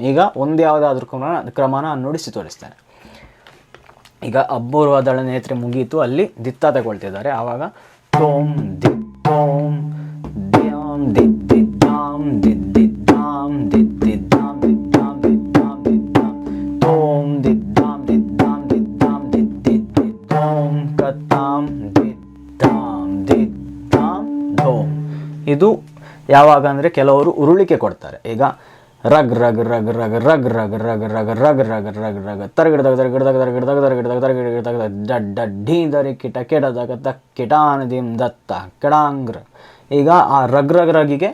ಈಗ ಒಂದು ಯಾವುದಾದ್ರೂ ಕ್ರಮನ ನುಡಿಸಿ ತೋರಿಸ್ತೇನೆ. ಈಗ ಅಬ್ಬೂರ್ವ ದಳನೇತ್ರೆ ಮುಗೀತು, ಅಲ್ಲಿ ದಿತ್ತ ತಗೊಳ್ತಿದ್ದಾರೆ. ಆವಾಗ ತೋಂ ದಿತ್ತೋಂ ದ್ಯಾಂ ದಿದ್ದಾಂ ದಿದ್ದಾಂ ದಿದ್ದಾಂ ದಿದ್ದಾಂ ದಿದ್ದಾಂ ದಿದ್ದಾಂ ತೋಂ ದಿದ್ದಾಂ ದಿದ್ದಾಂ ದಿದ್ದಾಂ ದಿದ್ದೋಂ ಕತ್ತಾಂ ದಿದ್ದಾಂ ದಿದ್ದಾಂ ಧೋಂ. ಇದು ಯಾವಾಗ ಅಂದರೆ ಕೆಲವರು ಉರುಳಿಕೆ ಕೊಡ್ತಾರೆ. ಈಗ ರಗ್ ರಗ್ ರಗ್ ರಗ್ ರಗ್ ರಗ್ ರಗ್ ರಗ್ ರಗ್ ರಗ್ ರಗ್ ರಗ್ ತರಗಿಡದಾಗ ತರಗಿಡದಾಗ ತರಗಿಡದಾಗ ತರಗಿಡದಾಗ ತರಗಿಡದಾಗ ಡಡ್ಡ ಢೀ ದರಿ ಕಿಟ ಕೆಡದಾಗ ಕಿಟಾನದಿಂ ದತ್ತ ಕೆಡಾಂಗ್ರ. ಈಗ ಆ ರಗ್ ರಗ್ ರಗಿಗೆ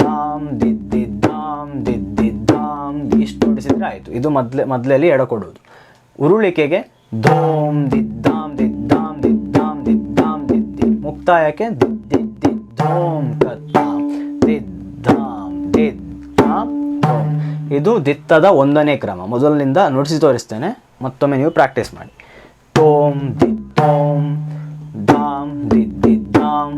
ದಾಮ್ ದಿದ್ದಾಂ ದಿದ್ದಾಂ ಇಷ್ಟು ನುಡಿಸಿದ್ರೆ ಆಯಿತು. ಇದು ಮೊದಲಲ್ಲಿ ಎಡ ಕೊಡುವುದು. ಉರುಳಿಕೆಗೆ ಧೋಮ್ ದಿದ್ದಾಂ ದಿದ್ದಾಂ ದಿದ್ದಾಂ ದಿದ್ದಾಂ ದಿದ್ದಿ. ಮುಕ್ತಾಯಕ್ಕೆ ದಿದ್ದೋಂ ಕತ್ತಾಂ ದಿದ್ದಾಂ ದಿದ್ದಾಂ ಧೋಮ್. ಇದು ದಿತ್ತದ ಒಂದನೇ ಕ್ರಮ. ಮೊದಲಿನಿಂದ ನುಡಿಸಿ ತೋರಿಸ್ತೇನೆ, ಮತ್ತೊಮ್ಮೆ ನೀವು ಪ್ರಾಕ್ಟೀಸ್ ಮಾಡಿ. ತೋಂ ದಿತ್ತೋಂ ದಾಂ ದಿದ್ದಾಂ